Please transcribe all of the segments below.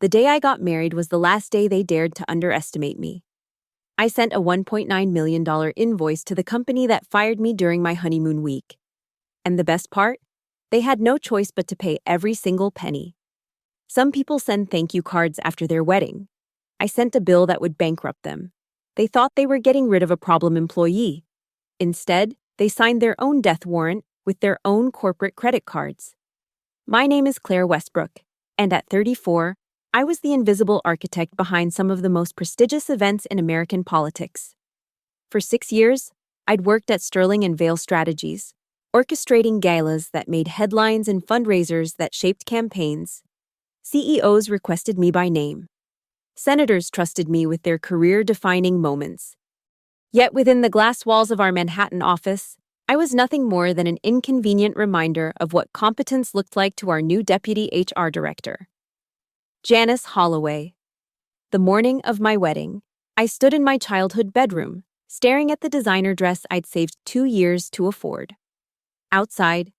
The day I got married was the last day they dared to underestimate me. I sent a $1.9 million invoice to the company that fired me during my honeymoon week. And the best part? They had no choice but to pay every single penny. Some people send thank you cards after their wedding. I sent a bill that would bankrupt them. They thought they were getting rid of a problem employee. Instead, they signed their own death warrant with their own corporate credit cards. My name is Claire Westbrook, and at 34, I was the invisible architect behind some of the most prestigious events in American politics. For 6 years, I'd worked at Sterling and Vail Strategies, orchestrating galas that made headlines and fundraisers that shaped campaigns. CEOs requested me by name. Senators trusted me with their career-defining moments. Yet within the glass walls of our Manhattan office, I was nothing more than an inconvenient reminder of what competence looked like to our new deputy HR director. Janice Holloway. The morning of my wedding, I stood in my childhood bedroom, staring at the designer dress I'd saved 2 years to afford. Outside,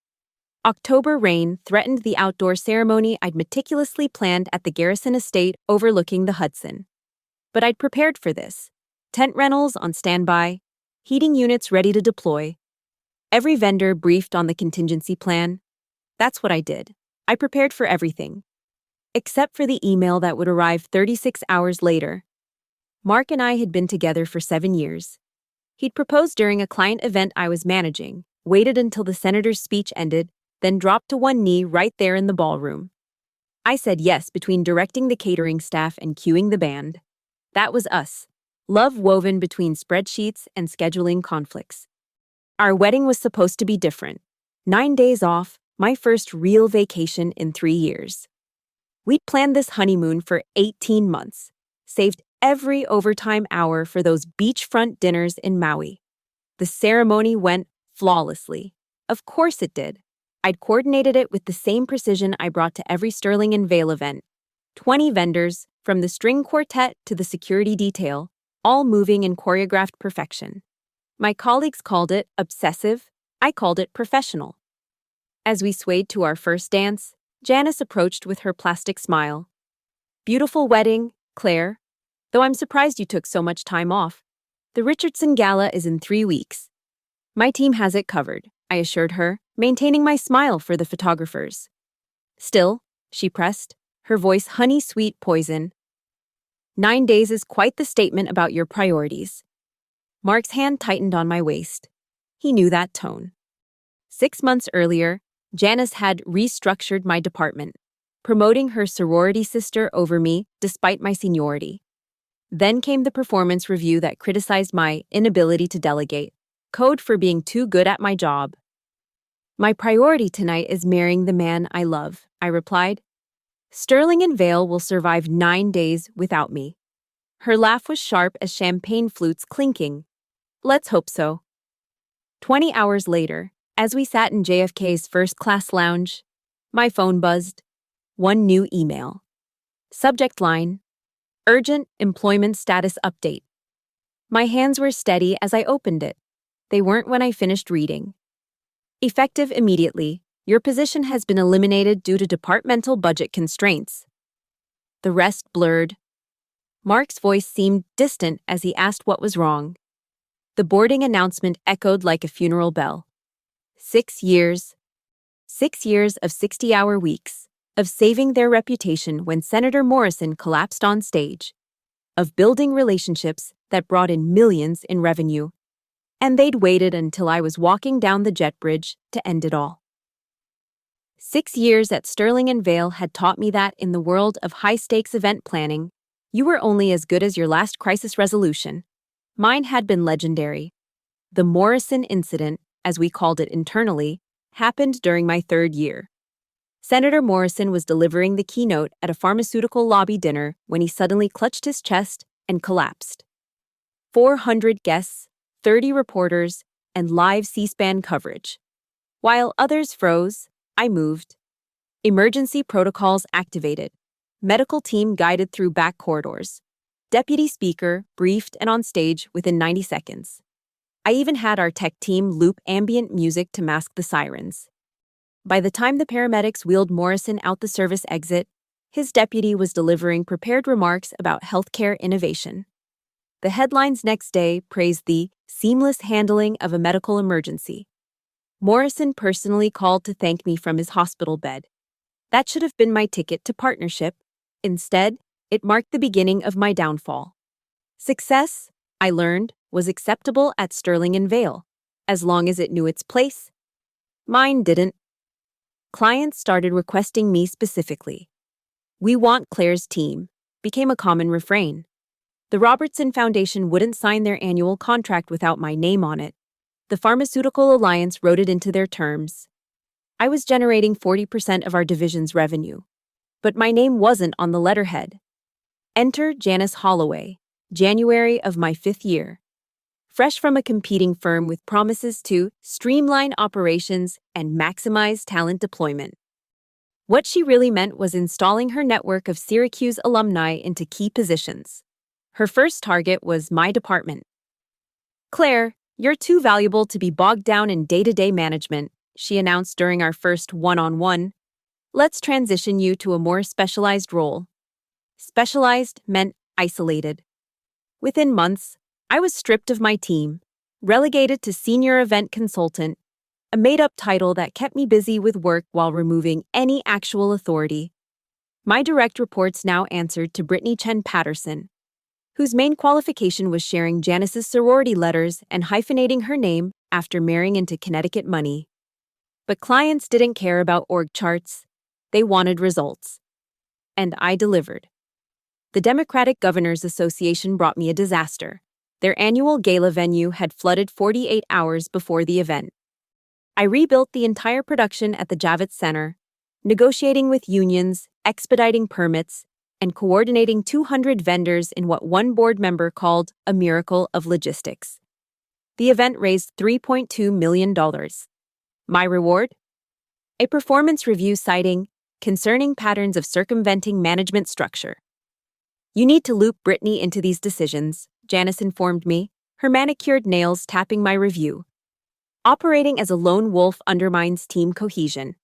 October rain threatened the outdoor ceremony I'd meticulously planned at the Garrison Estate overlooking the Hudson. But I'd prepared for this. Tent rentals on standby, heating units ready to deploy. Every vendor briefed on the contingency plan. That's what I did. I prepared for everything. Except for the email that would arrive 36 hours later. Mark and I had been together for 7 years. He'd proposed during a client event I was managing, waited until the senator's speech ended, then dropped to one knee right there in the ballroom. I said yes between directing the catering staff and cueing the band. That was us. Love woven between spreadsheets and scheduling conflicts. Our wedding was supposed to be different. 9 days off, my first real vacation in 3 years. We'd planned this honeymoon for 18 months, saved every overtime hour for those beachfront dinners in Maui. The ceremony went flawlessly. Of course it did. I'd coordinated it with the same precision I brought to every Sterling and Vail event. 20 vendors, from the string quartet to the security detail, all moving in choreographed perfection. My colleagues called it obsessive. I called it professional. As we swayed to our first dance, Janice approached with her plastic smile. Beautiful wedding, Claire. Though I'm surprised you took so much time off. The Richardson Gala is in 3 weeks. My team has it covered, I assured her, maintaining my smile for the photographers. Still, she pressed, her voice honey-sweet poison. 9 days is quite the statement about your priorities. Mark's hand tightened on my waist. He knew that tone. 6 months earlier, Janice had restructured my department, promoting her sorority sister over me despite my seniority. Then came the performance review that criticized my inability to delegate, code for being too good at my job. My priority tonight is marrying the man I love, I replied. Sterling and Vail will survive 9 days without me. Her laugh was sharp as champagne flutes clinking. Let's hope so. 20 hours later, as we sat in JFK's first-class lounge, my phone buzzed. One new email. Subject line, Urgent Employment Status Update. My hands were steady as I opened it. They weren't when I finished reading. Effective immediately, your position has been eliminated due to departmental budget constraints. The rest blurred. Mark's voice seemed distant as he asked what was wrong. The boarding announcement echoed like a funeral bell. 6 years. 6 years of 60-hour weeks, of saving their reputation when Senator Morrison collapsed on stage, of building relationships that brought in millions in revenue. And they'd waited until I was walking down the jet bridge to end it all. 6 years at Sterling and Vail had taught me that in the world of high-stakes event planning, you were only as good as your last crisis resolution. Mine had been legendary. The Morrison incident, as we called it internally, happened during my 3rd year. Senator Morrison was delivering the keynote at a pharmaceutical lobby dinner when he suddenly clutched his chest and collapsed. 400 guests, 30 reporters, and live C-SPAN coverage. While others froze, I moved. Emergency protocols activated. Medical team guided through back corridors. Deputy speaker briefed and on stage within 90 seconds. I even had our tech team loop ambient music to mask the sirens. By the time the paramedics wheeled Morrison out the service exit, His deputy was delivering prepared remarks about healthcare innovation. The headlines next day praised the seamless handling of a medical emergency. Morrison personally called to thank me from his hospital bed. That should have been my ticket to partnership. Instead, it marked the beginning of my downfall. Success, I learned, was acceptable at Sterling and Vale, as long as it knew its place. Mine didn't. Clients started requesting me specifically. "We want Claire's team," became a common refrain. The Robertson Foundation wouldn't sign their annual contract without my name on it. The Pharmaceutical Alliance wrote it into their terms. I was generating 40% of our division's revenue. But my name wasn't on the letterhead. Enter Janice Holloway, January of my 5th year. Fresh from a competing firm with promises to streamline operations and maximize talent deployment. What she really meant was installing her network of Syracuse alumni into key positions. Her first target was my department. "Claire, you're too valuable to be bogged down in day-to-day management," she announced during our first one-on-one. "Let's transition you to a more specialized role." Specialized meant isolated. Within months, I was stripped of my team, relegated to senior event consultant, a made-up title that kept me busy with work while removing any actual authority. My direct reports now answered to Brittany Chen Patterson, whose main qualification was sharing Janice's sorority letters and hyphenating her name after marrying into Connecticut money. But clients didn't care about org charts. They wanted results. And I delivered. The Democratic Governors Association brought me a disaster. Their annual gala venue had flooded 48 hours before the event. I rebuilt the entire production at the Javits Center, negotiating with unions, expediting permits, and coordinating 200 vendors in what one board member called a miracle of logistics. The event raised $3.2 million. My reward? A performance review citing concerning patterns of circumventing management structure. "You need to loop Brittany into these decisions," Janice informed me, her manicured nails tapping my review. "Operating as a lone wolf undermines team cohesion."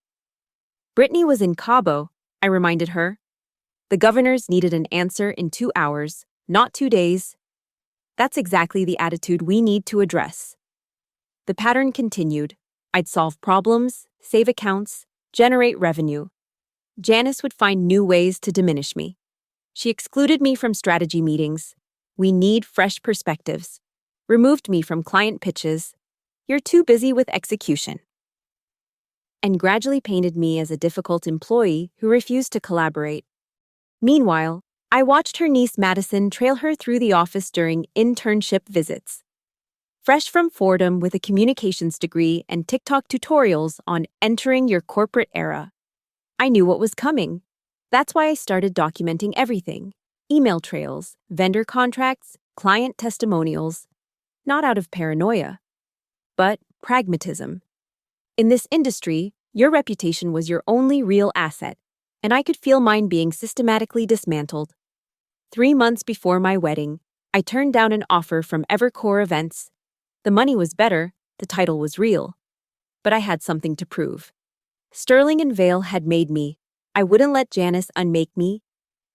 Brittany was in Cabo, I reminded her. The governors needed an answer in 2 hours, not 2 days. That's exactly the attitude we need to address. The pattern continued. I'd solve problems, save accounts, generate revenue. Janice would find new ways to diminish me. She excluded me from strategy meetings. "We need fresh perspectives." Removed me from client pitches. "You're too busy with execution." And gradually painted me as a difficult employee who refused to collaborate. Meanwhile, I watched her niece Madison trail her through the office during internship visits. Fresh from Fordham with a communications degree and TikTok tutorials on entering your corporate era, I knew what was coming. That's why I started documenting everything: email trails, vendor contracts, client testimonials. Not out of paranoia, but pragmatism. In this industry, your reputation was your only real asset, and I could feel mine being systematically dismantled. 3 months before my wedding, I turned down an offer from Evercore Events. The money was better, the title was real. But I had something to prove. Sterling and Vale had made me. I wouldn't let Janice unmake me.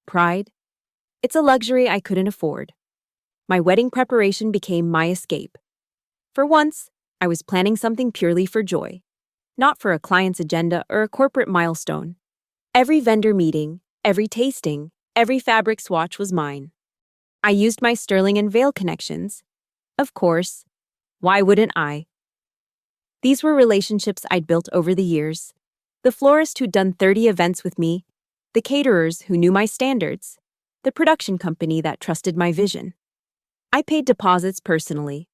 Pride? It's a luxury I couldn't afford. My wedding preparation became my escape. For once, I was planning something purely for joy, not for a client's agenda or a corporate milestone. Every vendor meeting, every tasting, every fabric swatch was mine. I used my Sterling and Vale connections. Of course. Why wouldn't I? These were relationships I'd built over the years. The florist who'd done 30 events with me, the caterers who knew my standards, the production company that trusted my vision. I paid deposits personally,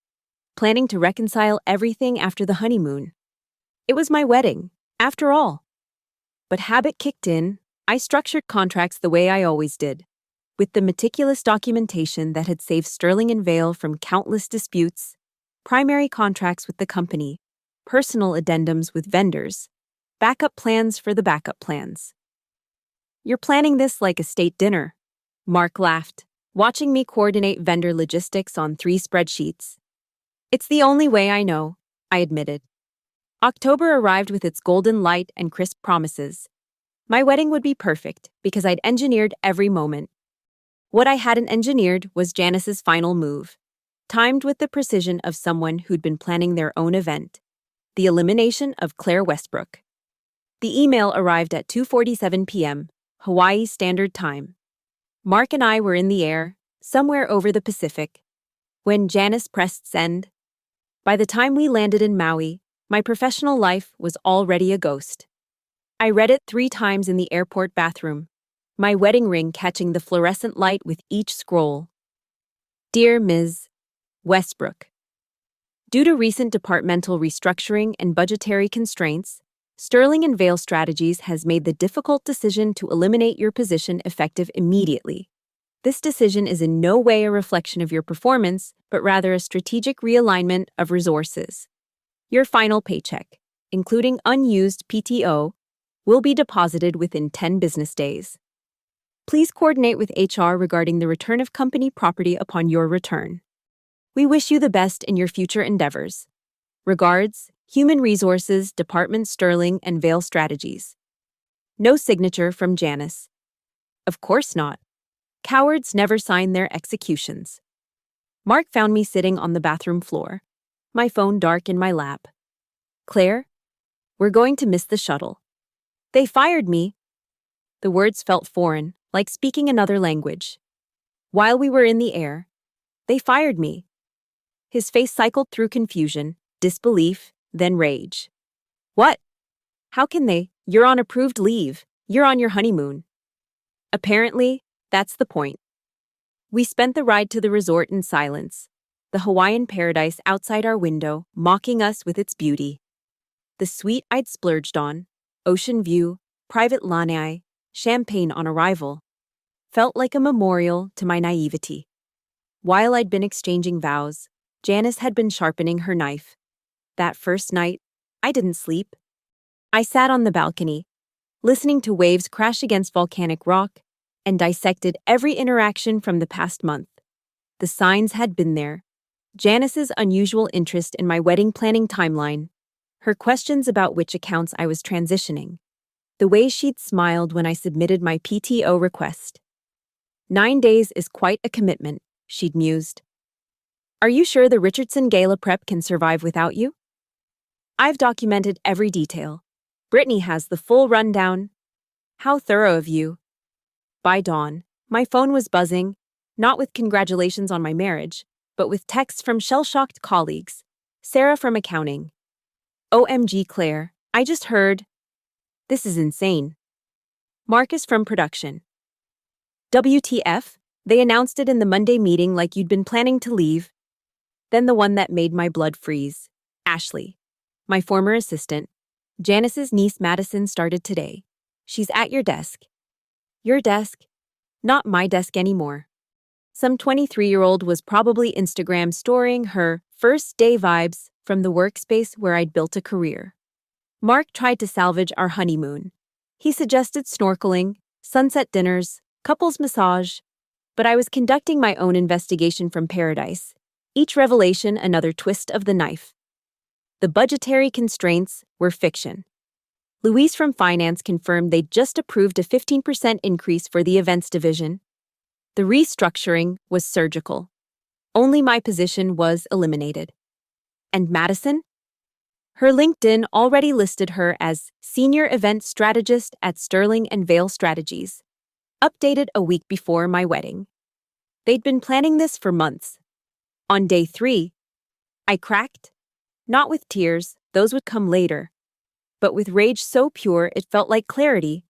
planning to reconcile everything after the honeymoon. It was my wedding, after all. But habit kicked in. I structured contracts the way I always did, with the meticulous documentation that had saved Sterling and Vale from countless disputes, primary contracts with the company, personal addendums with vendors, backup plans for the backup plans. "You're planning this like a state dinner," Mark laughed, watching me coordinate vendor logistics on 3 spreadsheets. "It's the only way I know," I admitted. October arrived with its golden light and crisp promises. My wedding would be perfect because I'd engineered every moment. What I hadn't engineered was Janice's final move, timed with the precision of someone who'd been planning their own event: the elimination of Claire Westbrook. The email arrived at 2:47 p.m., Hawaii Standard Time. Mark and I were in the air, somewhere over the Pacific, when Janice pressed send. By the time we landed in Maui, my professional life was already a ghost. I read it 3 times in the airport bathroom, my wedding ring catching the fluorescent light with each scroll. Dear Ms. Westbrook, due to recent departmental restructuring and budgetary constraints, Sterling and Vail Strategies has made the difficult decision to eliminate your position effective immediately. This decision is in no way a reflection of your performance, but rather a strategic realignment of resources. Your final paycheck, including unused PTO, will be deposited within 10 business days. Please coordinate with HR regarding the return of company property upon your return. We wish you the best in your future endeavors. Regards, Human Resources Department, Sterling and Vail Strategies. No signature from Janice. Of course not. Cowards never sign their executions. Mark found me sitting on the bathroom floor, my phone dark in my lap. Claire, we're going to miss the shuttle. They fired me. The words felt foreign, like speaking another language. While we were in the air, they fired me. His face cycled through confusion, disbelief, then rage. What? How can they? You're on approved leave. You're on your honeymoon. Apparently, that's the point. We spent the ride to the resort in silence, the Hawaiian paradise outside our window mocking us with its beauty. The suite I'd splurged on, ocean view, private lanai, champagne on arrival, felt like a memorial to my naivety. While I'd been exchanging vows, Janice had been sharpening her knife. That first night, I didn't sleep. I sat on the balcony, listening to waves crash against volcanic rock, and dissected every interaction from the past month. The signs had been there. Janice's unusual interest in my wedding planning timeline, her questions about which accounts I was transitioning, the way she'd smiled when I submitted my PTO request. 9 days is quite a commitment, she'd mused. Are you sure the Richardson Gala prep can survive without you? I've documented every detail. Brittany has the full rundown. How thorough of you. By dawn, my phone was buzzing, not with congratulations on my marriage, but with texts from shell-shocked colleagues. Sarah from accounting. OMG Claire, I just heard. This is insane. Marcus from production. WTF? They announced it in the Monday meeting like you'd been planning to leave. Then the one that made my blood freeze. Ashley, my former assistant. Janice's niece Madison started today. She's at your desk. Your desk? Not my desk anymore. Some 23-year-old was probably Instagram storing her first day vibes from the workspace where I'd built a career. Mark tried to salvage our honeymoon. He suggested snorkeling, sunset dinners, couples massage, but I was conducting my own investigation from paradise, each revelation another twist of the knife. The budgetary constraints were fiction. Louise from finance confirmed they'd just approved a 15% increase for the events division. The restructuring was surgical. Only my position was eliminated. And Madison? Her LinkedIn already listed her as Senior Event Strategist at Sterling and Vail Strategies, updated a week before my wedding. They'd been planning this for months. On day 3, I cracked. Not with tears, those would come later, but with rage so pure it felt like clarity.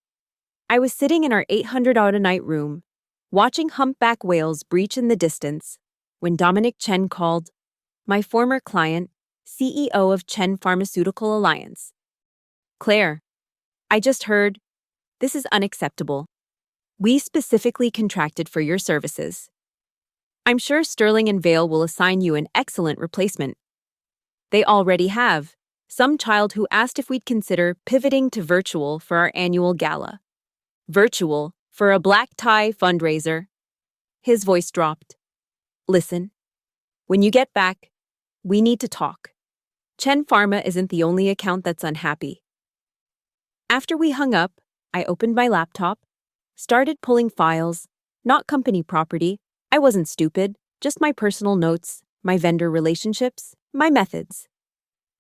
I was sitting in our $800 a night room, watching humpback whales breach in the distance, when Dominic Chen called, my former client, CEO of Chen Pharmaceutical Alliance. Claire, I just heard, this is unacceptable. We specifically contracted for your services. I'm sure Sterling and Vail will assign you an excellent replacement. They already have. Some child who asked if we'd consider pivoting to virtual for our annual gala. Virtual for a black tie fundraiser. His voice dropped. Listen, when you get back, we need to talk. Chen Pharma isn't the only account that's unhappy. After we hung up, I opened my laptop, started pulling files, not company property. I wasn't stupid, just my personal notes, my vendor relationships, my methods.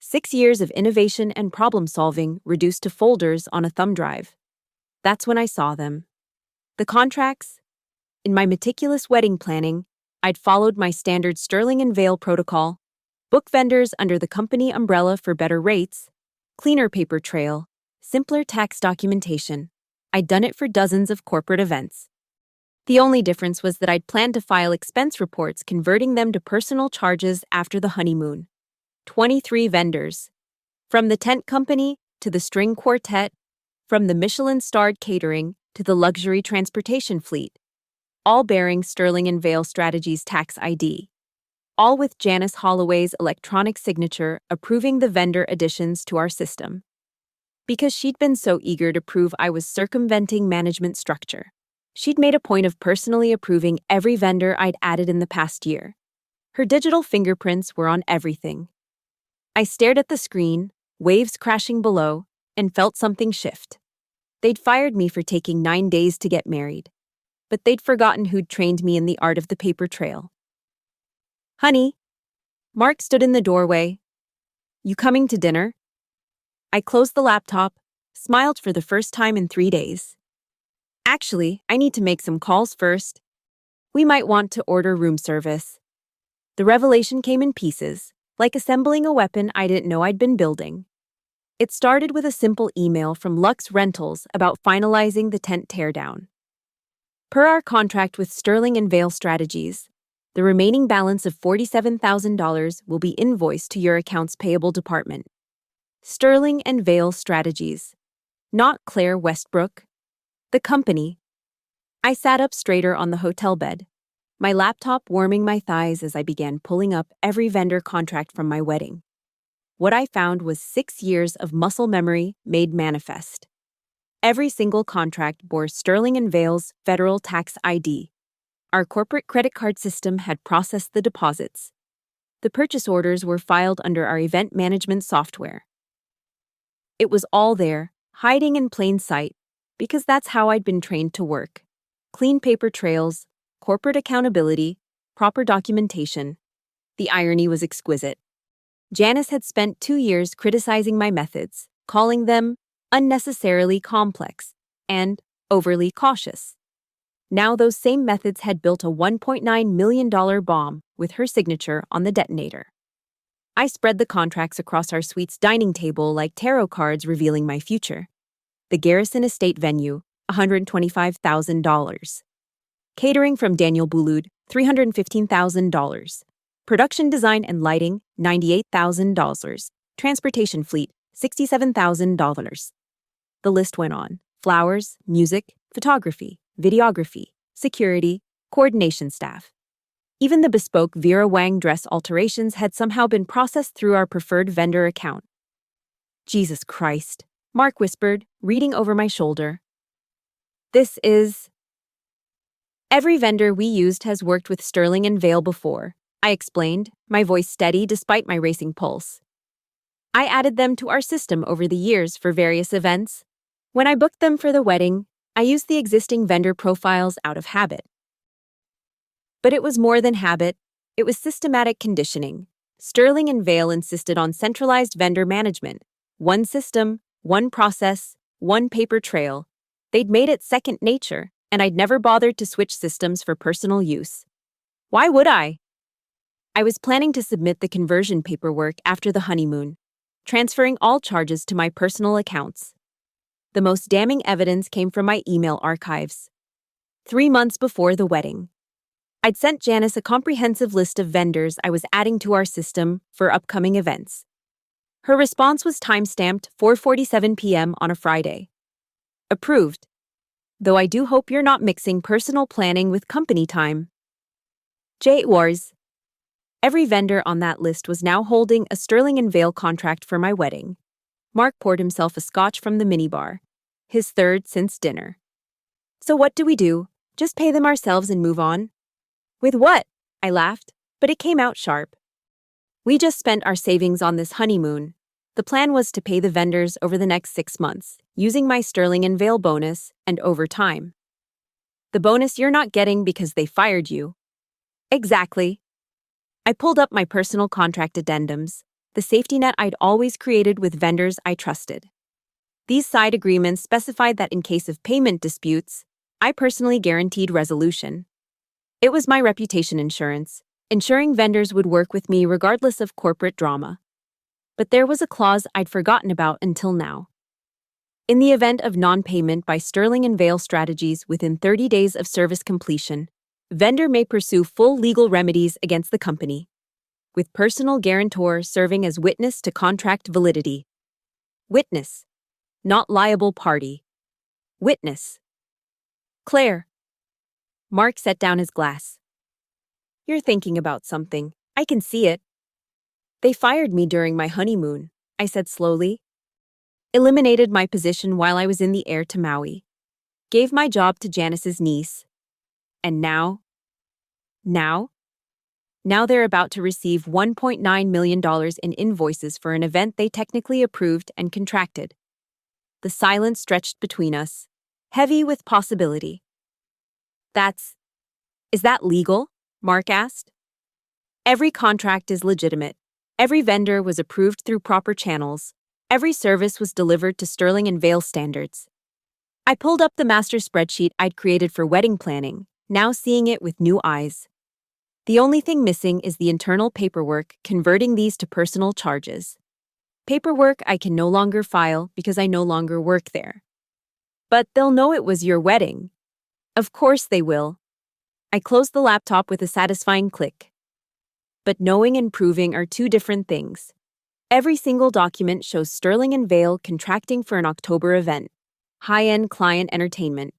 6 years of innovation and problem solving reduced to folders on a thumb drive. That's when I saw them. The contracts. In my meticulous wedding planning, I'd followed my standard Sterling and Vail protocol, book vendors under the company umbrella for better rates, cleaner paper trail, simpler tax documentation. I'd done it for dozens of corporate events. The only difference was that I'd planned to file expense reports converting them to personal charges after the honeymoon. 23 vendors. From the tent company to the string quartet, from the Michelin-starred catering to the luxury transportation fleet, all bearing Sterling and Vail Strategies tax ID. All with Janice Holloway's electronic signature approving the vendor additions to our system. Because she'd been so eager to prove I was circumventing management structure, she'd made a point of personally approving every vendor I'd added in the past year. Her digital fingerprints were on everything. I stared at the screen, waves crashing below, and felt something shift. They'd fired me for taking 9 days to get married, but they'd forgotten who'd trained me in the art of the paper trail. "Honey," Mark stood in the doorway. "You coming to dinner?" I closed the laptop, smiled for the first time in 3 days. "Actually, I need to make some calls first. We might want to order room service." The revelation came in pieces, like assembling a weapon I didn't know I'd been building. It started with a simple email from Lux Rentals about finalizing the tent teardown. Per our contract with Sterling and Vail Strategies, the remaining balance of $47,000 will be invoiced to your accounts payable department. Sterling and Vail Strategies, not Claire Westbrook. The company. I sat up straighter on the hotel bed, my laptop warming my thighs as I began pulling up every vendor contract from my wedding. What I found was 6 years of muscle memory made manifest. Every single contract bore Sterling and Vail's federal tax ID. Our corporate credit card system had processed the deposits. The purchase orders were filed under our event management software. It was all there, hiding in plain sight, because that's how I'd been trained to work. Clean paper trails, corporate accountability, proper documentation. The irony was exquisite. Janice had spent 2 years criticizing my methods, calling them unnecessarily complex and overly cautious. Now those same methods had built a $1.9 million bomb with her signature on the detonator. I spread the contracts across our suite's dining table like tarot cards revealing my future. The Garrison Estate venue, $125,000. Catering from Daniel Boulud, $315,000. Production design and lighting, $98,000. Transportation fleet, $67,000. The list went on. Flowers, music, photography, videography, security, coordination staff. Even the bespoke Vera Wang dress alterations had somehow been processed through our preferred vendor account. "Jesus Christ," Mark whispered, reading over my shoulder. "This is..." "Every vendor we used has worked with Sterling and Vail before," I explained, my voice steady despite my racing pulse. "I added them to our system over the years for various events. When I booked them for the wedding, I used the existing vendor profiles out of habit." But it was more than habit, it was systematic conditioning. Sterling and Vail insisted on centralized vendor management. One system, one process, one paper trail. They'd made it second nature, and I'd never bothered to switch systems for personal use. Why would I? I was planning to submit the conversion paperwork after the honeymoon, transferring all charges to my personal accounts. The most damning evidence came from my email archives. 3 months before the wedding, I'd sent Janice a comprehensive list of vendors I was adding to our system for upcoming events. Her response was time-stamped 4:47 p.m. on a Friday. Approved. Though I do hope you're not mixing personal planning with company time. J. Wars. Every vendor on that list was now holding a Sterling and Vail contract for my wedding. Mark poured himself a scotch from the minibar, his third since dinner. "So what do we do? Just pay them ourselves and move on?" "With what?" I laughed, but it came out sharp. "We just spent our savings on this honeymoon. The plan was to pay the vendors over the next 6 months, using my Sterling and Vale bonus and over time. The bonus you're not getting because they fired you. Exactly. I pulled up my personal contract addendums, the safety net I'd always created with vendors I trusted. These side agreements specified that in case of payment disputes, I personally guaranteed resolution. It was my reputation insurance, ensuring vendors would work with me regardless of corporate drama. But there was a clause I'd forgotten about until now. In the event of non-payment by Sterling and Vale Strategies within 30 days of service completion, vendor may pursue full legal remedies against the company, with personal guarantor serving as witness to contract validity. Witness, not liable party. Witness. Claire. Mark set down his glass. You're thinking about something. I can see it. They fired me during my honeymoon, I said slowly. Eliminated my position while I was in the air to Maui. Gave my job to Janice's niece. And now they're about to receive $1.9 million in invoices for an event they technically approved and contracted. The silence stretched between us, heavy with possibility. Is that legal? Mark asked. Every contract is legitimate. Every vendor was approved through proper channels. Every service was delivered to Sterling and Vale standards. I pulled up the master spreadsheet I'd created for wedding planning, now seeing it with new eyes. The only thing missing is the internal paperwork converting these to personal charges. Paperwork I can no longer file because I no longer work there. But they'll know it was your wedding. Of course they will. I closed the laptop with a satisfying click. But knowing and proving are two different things. Every single document shows Sterling and Vale contracting for an October event, high-end client entertainment.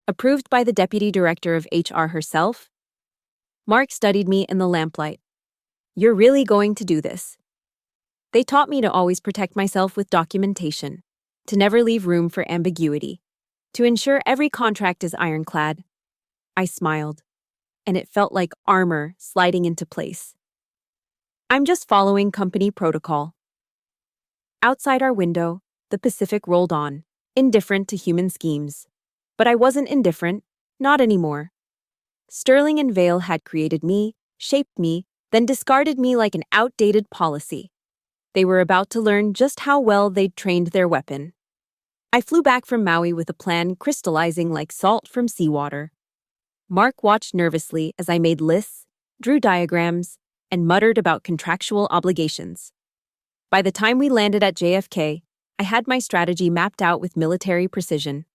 Approved by the deputy director of HR herself. Mark studied me in the lamplight. You're really going to do this. They taught me to always protect myself with documentation, to never leave room for ambiguity, to ensure every contract is ironclad. I smiled, and it felt like armor sliding into place. I'm just following company protocol. Outside our window, the Pacific rolled on, indifferent to human schemes. But I wasn't indifferent, not anymore. Sterling and Vale had created me, shaped me, then discarded me like an outdated policy. They were about to learn just how well they'd trained their weapon. I flew back from Maui with a plan crystallizing like salt from seawater. Mark watched nervously as I made lists, drew diagrams, and muttered about contractual obligations. By the time we landed at JFK, I had my strategy mapped out with military precision.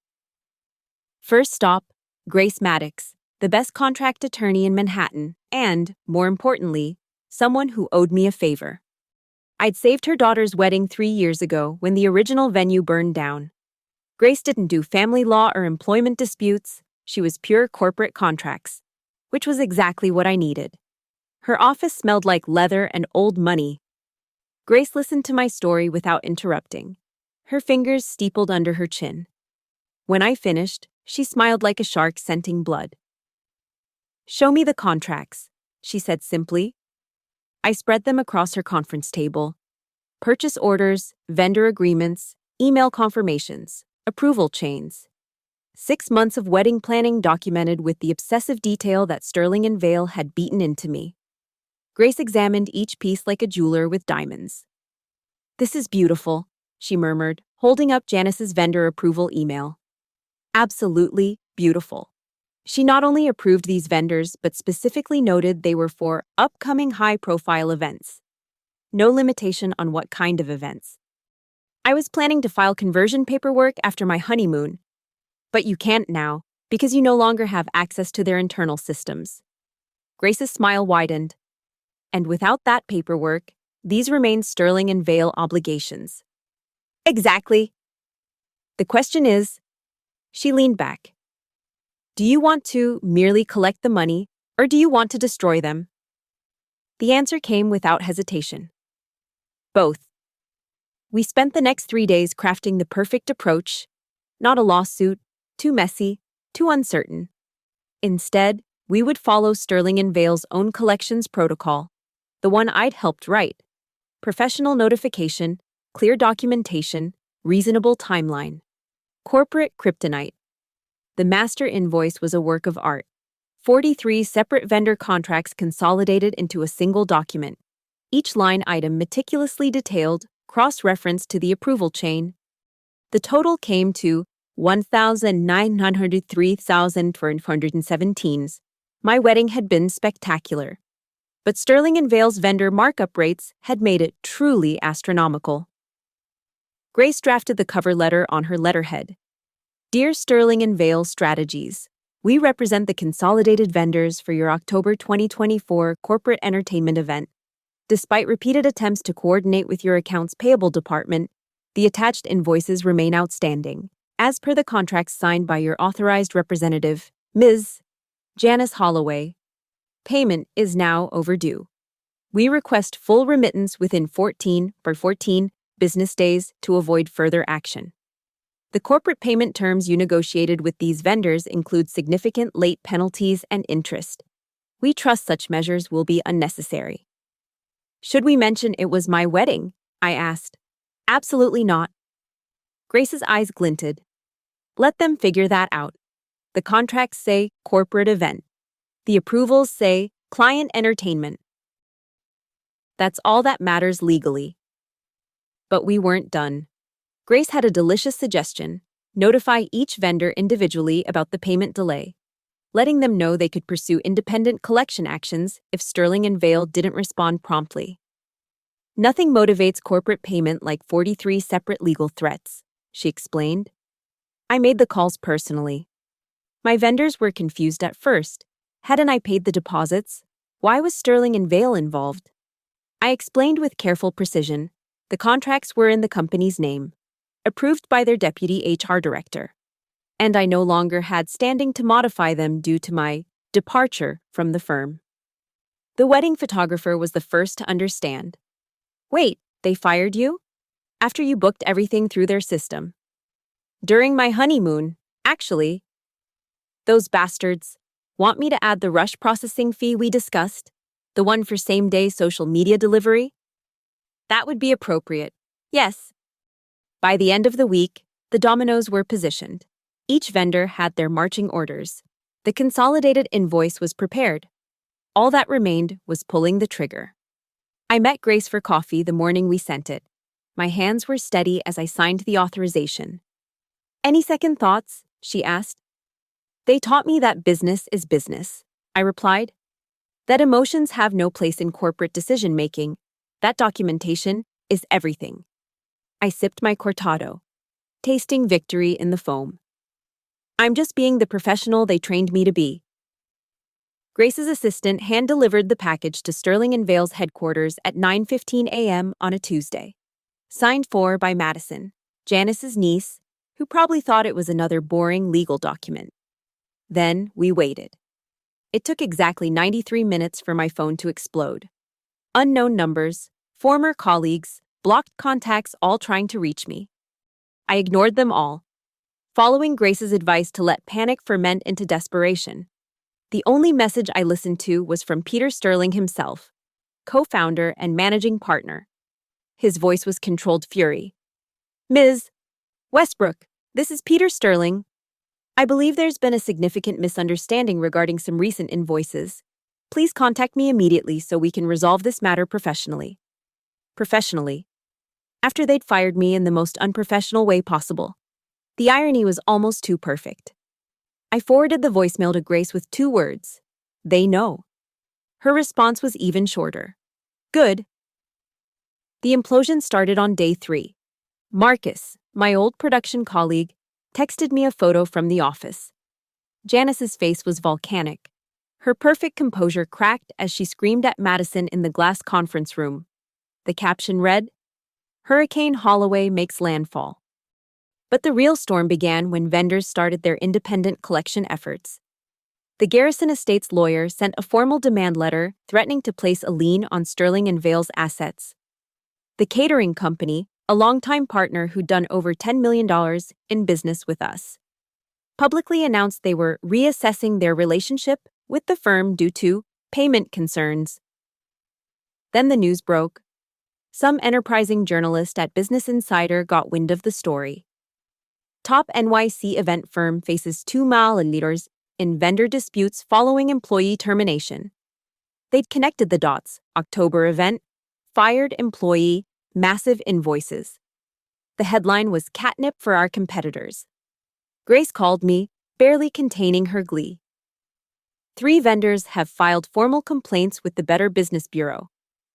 First stop, Grace Maddox, the best contract attorney in Manhattan, and, more importantly, someone who owed me a favor. I'd saved her daughter's wedding 3 years ago when the original venue burned down. Grace didn't do family law or employment disputes, she was pure corporate contracts, which was exactly what I needed. Her office smelled like leather and old money. Grace listened to my story without interrupting, her fingers steepled under her chin. When I finished, she smiled like a shark scenting blood. Show me the contracts, she said simply. I spread them across her conference table. Purchase orders, vendor agreements, email confirmations, approval chains. 6 months of wedding planning documented with the obsessive detail that Sterling and Vale had beaten into me. Grace examined each piece like a jeweler with diamonds. This is beautiful, she murmured, holding up Janice's vendor approval email. Absolutely beautiful. She not only approved these vendors but specifically noted they were for upcoming high-profile events. No limitation on what kind of events. I was planning to file conversion paperwork after my honeymoon, but you can't now because you no longer have access to their internal systems. Grace's smile widened. And without that paperwork, these remain Sterling and Vale obligations. Exactly. The question is, she leaned back. Do you want to merely collect the money, or do you want to destroy them? The answer came without hesitation. Both. We spent the next 3 days crafting the perfect approach, not a lawsuit, too messy, too uncertain. Instead, we would follow Sterling and Vale's own collections protocol, the one I'd helped write. Professional notification, clear documentation, reasonable timeline. Corporate kryptonite. The master invoice was a work of art. 43 separate vendor contracts consolidated into a single document. Each line item meticulously detailed, cross-referenced to the approval chain. The total came to 1,903,417. My wedding had been spectacular. But Sterling & Vale's vendor markup rates had made it truly astronomical. Grace drafted the cover letter on her letterhead. Dear Sterling & Vale Strategies, we represent the consolidated vendors for your October 2024 corporate entertainment event. Despite repeated attempts to coordinate with your accounts payable department, the attached invoices remain outstanding, as per the contracts signed by your authorized representative, Ms. Janice Holloway. Payment is now overdue. We request full remittance within 14 business days to avoid further action. The corporate payment terms you negotiated with these vendors include significant late penalties and interest. We trust such measures will be unnecessary. Should we mention it was my wedding? I asked. Absolutely not. Grace's eyes glinted. Let them figure that out. The contracts say corporate event. The approvals say client entertainment. That's all that matters legally. But we weren't done. Grace had a delicious suggestion: notify each vendor individually about the payment delay, letting them know they could pursue independent collection actions if Sterling & Vale didn't respond promptly. Nothing motivates corporate payment like 43 separate legal threats, she explained. I made the calls personally. My vendors were confused at first. Hadn't I paid the deposits? Why was Sterling & Vale involved? I explained with careful precision. The contracts were in the company's name, approved by their deputy HR director, and I no longer had standing to modify them due to my departure from the firm. The wedding photographer was the first to understand. Wait, they fired you? After you booked everything through their system? During my honeymoon, actually. Those bastards want me to add the rush processing fee we discussed, the one for same-day social media delivery? That would be appropriate, yes. By the end of the week, the dominoes were positioned. Each vendor had their marching orders. The consolidated invoice was prepared. All that remained was pulling the trigger. I met Grace for coffee the morning we sent it. My hands were steady as I signed the authorization. Any second thoughts? She asked. They taught me that business is business, I replied. That emotions have no place in corporate decision-making. That documentation is everything. I sipped my cortado, tasting victory in the foam. I'm just being the professional they trained me to be. Grace's assistant hand-delivered the package to Sterling & Vale's headquarters at 9:15 a.m. on a Tuesday. Signed for by Madison, Janice's niece, who probably thought it was another boring legal document. Then we waited. It took exactly 93 minutes for my phone to explode. Unknown numbers, former colleagues, blocked contacts all trying to reach me. I ignored them all, following Grace's advice to let panic ferment into desperation. The only message I listened to was from Peter Sterling himself, co-founder and managing partner. His voice was controlled fury. Ms. Westbrook, this is Peter Sterling. I believe there's been a significant misunderstanding regarding some recent invoices. Please contact me immediately so we can resolve this matter professionally. Professionally. After they'd fired me in the most unprofessional way possible. The irony was almost too perfect. I forwarded the voicemail to Grace with 2 words. They know. Her response was even shorter. Good. The implosion started on day 3. Marcus, my old production colleague, texted me a photo from the office. Janice's face was volcanic. Her perfect composure cracked as she screamed at Madison in the glass conference room. The caption read, Hurricane Holloway makes landfall. But the real storm began when vendors started their independent collection efforts. The Garrison Estates lawyer sent a formal demand letter threatening to place a lien on Sterling & Vale's assets. The catering company, a longtime partner who'd done over $10 million in business with us, publicly announced they were reassessing their relationship with the firm due to payment concerns. Then the news broke. Some enterprising journalist at Business Insider got wind of the story. Top NYC event firm faces $2 million in vendor disputes following employee termination. They'd connected the dots. October event, fired employee, massive invoices. The headline was catnip for our competitors. Grace called me, barely containing her glee. 3 vendors have filed formal complaints with the Better Business Bureau.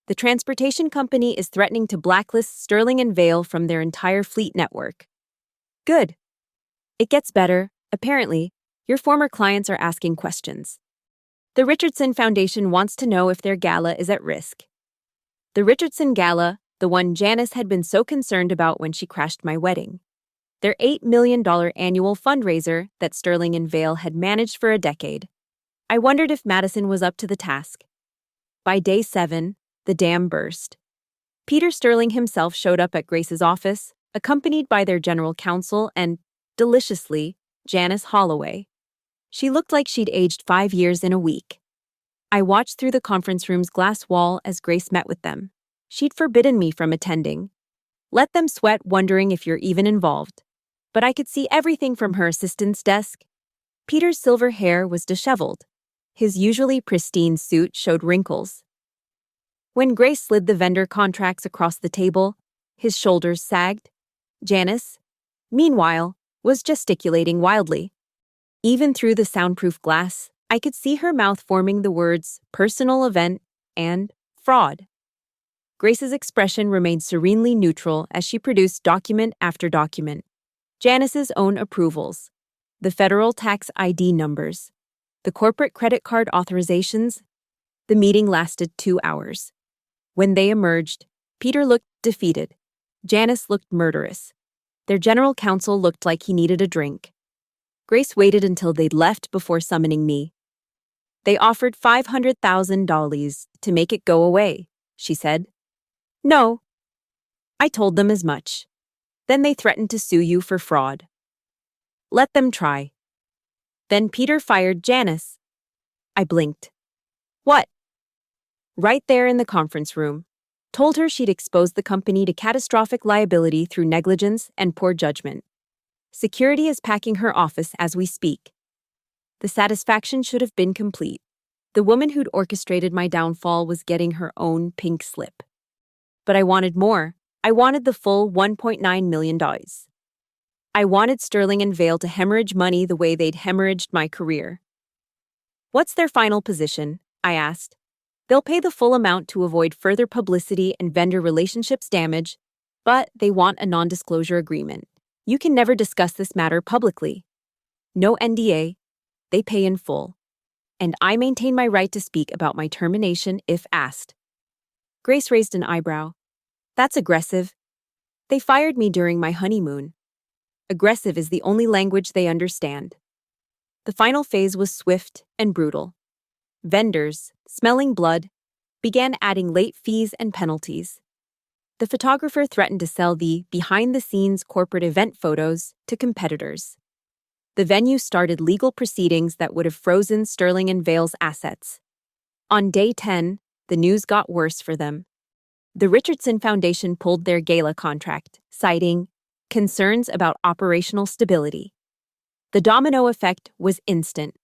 The transportation company is threatening to blacklist Sterling and Vail from their entire fleet network. Good. It gets better. Apparently, your former clients are asking questions. The Richardson Foundation wants to know if their gala is at risk. The Richardson Gala, the one Janice had been so concerned about when she crashed my wedding. Their $8 million annual fundraiser that Sterling and Vail had managed for a decade. I wondered if Madison was up to the task. By day 7, the dam burst. Peter Sterling himself showed up at Grace's office, accompanied by their general counsel and, deliciously, Janice Holloway. She looked like she'd aged 5 years in a week. I watched through the conference room's glass wall as Grace met with them. She'd forbidden me from attending. Let them sweat wondering if you're even involved. But I could see everything from her assistant's desk. Peter's silver hair was disheveled. His usually pristine suit showed wrinkles. When Grace slid the vendor contracts across the table, his shoulders sagged. Janice, meanwhile, was gesticulating wildly. Even through the soundproof glass, I could see her mouth forming the words personal event and fraud. Grace's expression remained serenely neutral as she produced document after document. Janice's own approvals, the federal tax ID numbers, the corporate credit card authorizations. The meeting lasted 2 hours. When they emerged, Peter looked defeated. Janice looked murderous. Their general counsel looked like he needed a drink. Grace waited until they'd left before summoning me. They offered $500,000 to make it go away, she said. No. I told them as much. Then they threatened to sue you for fraud. Let them try. Then Peter fired Janice. I blinked. What? Right there in the conference room. Told her she'd exposed the company to catastrophic liability through negligence and poor judgment. Security is packing her office as we speak. The satisfaction should have been complete. The woman who'd orchestrated my downfall was getting her own pink slip. But I wanted more. I wanted the full $1.9 million. I wanted Sterling and Vail to hemorrhage money the way they'd hemorrhaged my career. What's their final position? I asked. They'll pay the full amount to avoid further publicity and vendor relationships damage, but they want a non-disclosure agreement. You can never discuss this matter publicly. No NDA. They pay in full. And I maintain my right to speak about my termination if asked. Grace raised an eyebrow. That's aggressive. They fired me during my honeymoon. Aggressive is the only language they understand. The final phase was swift and brutal. Vendors, smelling blood, began adding late fees and penalties. The photographer threatened to sell the behind-the-scenes corporate event photos to competitors. The venue started legal proceedings that would have frozen Sterling and Vail's assets. On day 10, the news got worse for them. The Richardson Foundation pulled their gala contract, citing concerns about operational stability. The domino effect was instant.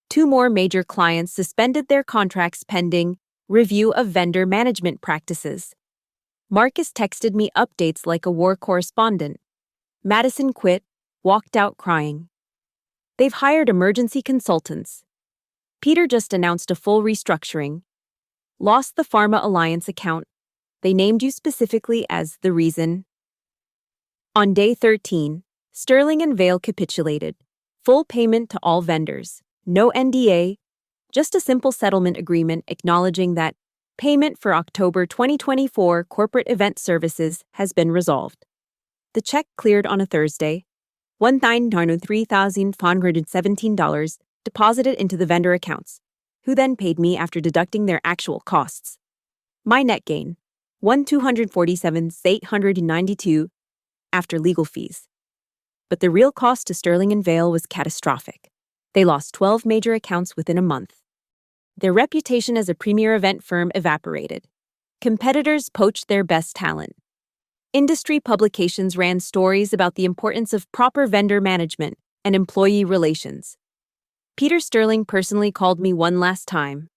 2 more major clients suspended their contracts pending review of vendor management practices. Marcus texted me updates like a war correspondent. Madison quit, walked out crying. They've hired emergency consultants. Peter just announced a full restructuring. Lost the Pharma Alliance account. They named you specifically as the reason. On day 13, Sterling and Vail capitulated. Full payment to all vendors. No NDA, just a simple settlement agreement acknowledging that payment for October 2024 corporate event services has been resolved. The check cleared on a Thursday, $1,903,517 deposited into the vendor accounts, who then paid me after deducting their actual costs. My net gain, $1,247,892 after legal fees. But the real cost to Sterling and Vail was catastrophic. They lost 12 major accounts within a month. Their reputation as a premier event firm evaporated. Competitors poached their best talent. Industry publications ran stories about the importance of proper vendor management and employee relations. Peter Sterling personally called me one last time.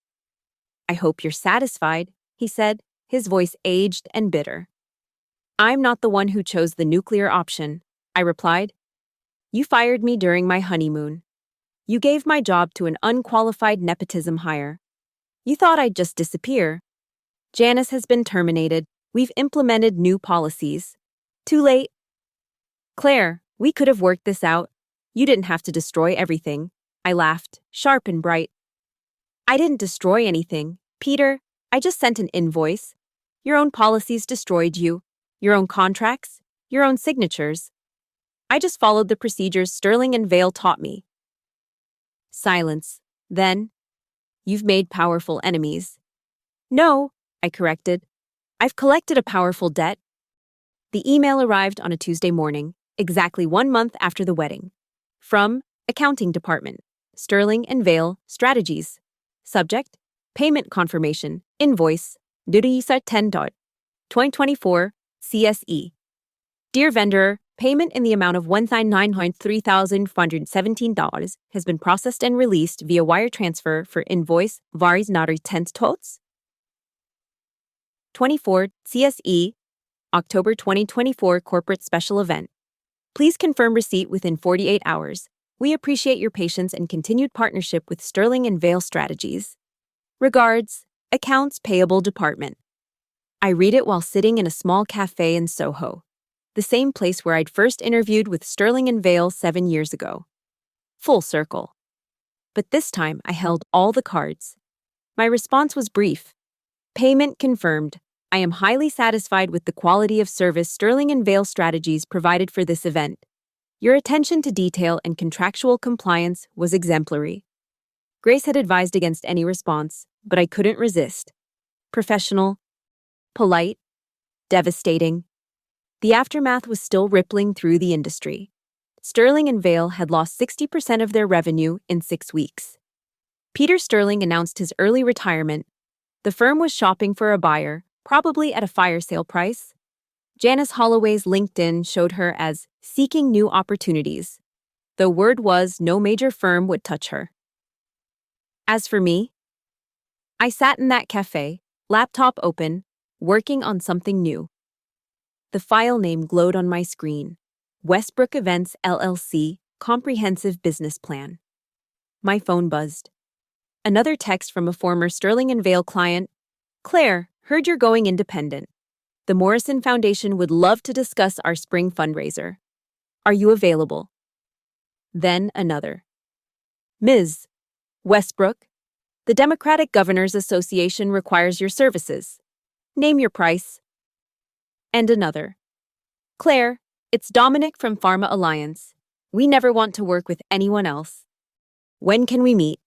"I hope you're satisfied," he said, his voice aged and bitter. "I'm not the one who chose the nuclear option," I replied. "You fired me during my honeymoon. You gave my job to an unqualified nepotism hire. You thought I'd just disappear. Janice has been terminated. We've implemented new policies. Too late." "Claire, we could have worked this out. You didn't have to destroy everything," I laughed, sharp and bright. "I didn't destroy anything, Peter. I just sent an invoice. Your own policies destroyed you. Your own contracts. Your own signatures. I just followed the procedures Sterling and Vale taught me." Silence. Then, "You've made powerful enemies." "No," I corrected. "I've collected a powerful debt." The email arrived on a Tuesday morning, exactly 1 month after the wedding. From Accounting Department, Sterling and Vale Strategies. Subject: Payment Confirmation, Invoice, Durisa 10. 2024, CSE. Dear vendor, payment in the amount of $1,903,417 has been processed and released via wire transfer for invoice varis nari 10 tots. 24 CSE, October 2024 corporate special event. Please confirm receipt within 48 hours. We appreciate your patience and continued partnership with Sterling and Vale Strategies. Regards, Accounts Payable Department. I read it while sitting in a small cafe in Soho, the same place where I'd first interviewed with Sterling and Vale 7 years ago. Full circle. But this time I held all the cards. My response was brief. Payment confirmed. I am highly satisfied with the quality of service Sterling and Vale Strategies provided for this event. Your attention to detail and contractual compliance was exemplary. Grace had advised against any response, but I couldn't resist. Professional, polite, devastating. The aftermath was still rippling through the industry. Sterling and Vale had lost 60% of their revenue in 6 weeks. Peter Sterling announced his early retirement. The firm was shopping for a buyer, probably at a fire sale price. Janice Holloway's LinkedIn showed her as seeking new opportunities, though word was no major firm would touch her. As for me, I sat in that cafe, laptop open, working on something new. The file name glowed on my screen: Westbrook Events LLC Comprehensive Business Plan. My phone buzzed. Another text from a former Sterling and Vale client. "Claire, heard you're going independent. The Morrison Foundation would love to discuss our spring fundraiser. Are you available?" Then another. "Ms. Westbrook, the Democratic Governors Association requires your services. Name your price." And another. "Claire, it's Dominic from Pharma Alliance. We never want to work with anyone else. When can we meet?"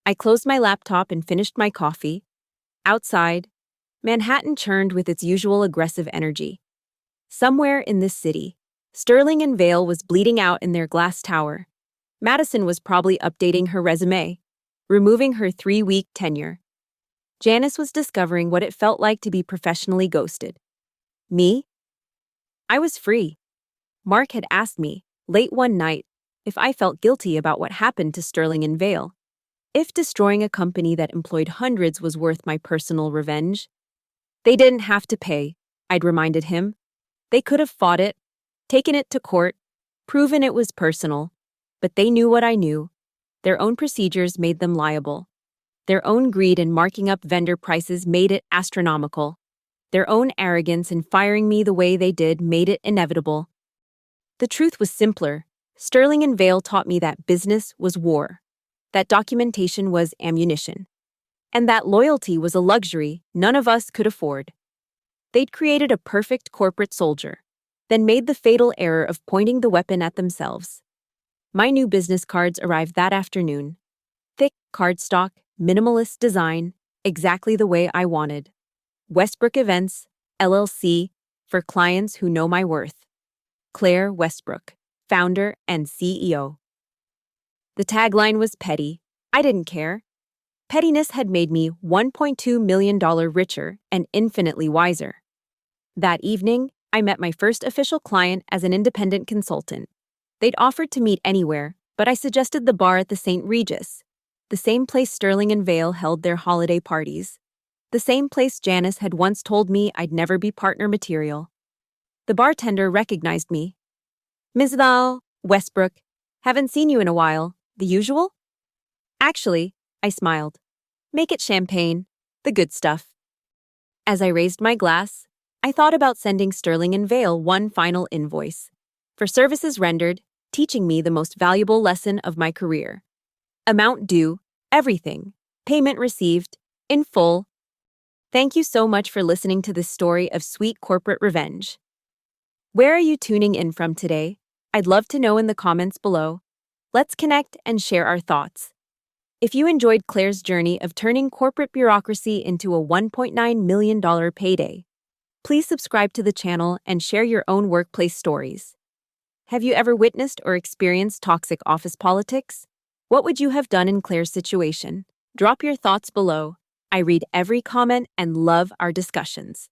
I closed my laptop and finished my coffee. Outside, Manhattan churned with its usual aggressive energy. Somewhere in this city, Sterling and Vale was bleeding out in their glass tower. Madison was probably updating her resume, removing her 3-week tenure. Janice was discovering what it felt like to be professionally ghosted. Me? I was free. Mark had asked me, late one night, if I felt guilty about what happened to Sterling and Vale. If destroying a company that employed hundreds was worth my personal revenge. They didn't have to pay, I'd reminded him. They could have fought it, taken it to court, proven it was personal. But they knew what I knew. Their own procedures made them liable. Their own greed in marking up vendor prices made it astronomical. Their own arrogance in firing me the way they did made it inevitable. The truth was simpler. Sterling and Vale taught me that business was war, that documentation was ammunition, and that loyalty was a luxury none of us could afford. They'd created a perfect corporate soldier, then made the fatal error of pointing the weapon at themselves. My new business cards arrived that afternoon. Thick cardstock, minimalist design, exactly the way I wanted. Westbrook Events, LLC, for clients who know my worth. Claire Westbrook, founder and CEO. The tagline was petty. I didn't care. Pettiness had made me $1.2 million richer and infinitely wiser. That evening, I met my first official client as an independent consultant. They'd offered to meet anywhere, but I suggested the bar at the St. Regis, the same place Sterling and Vale held their holiday parties, the same place Janice had once told me I'd never be partner material. The bartender recognized me. "Ms. Val, Westbrook, haven't seen you in a while. The usual?" "Actually," I smiled. "Make it champagne, the good stuff." As I raised my glass, I thought about sending Sterling and Vale one final invoice for services rendered, teaching me the most valuable lesson of my career. Amount due, everything, payment received, in full. Thank you so much for listening to this story of sweet corporate revenge. Where are you tuning in from today? I'd love to know in the comments below. Let's connect and share our thoughts. If you enjoyed Claire's journey of turning corporate bureaucracy into a $1.9 million payday, please subscribe to the channel and share your own workplace stories. Have you ever witnessed or experienced toxic office politics? What would you have done in Claire's situation? Drop your thoughts below. I read every comment and love our discussions.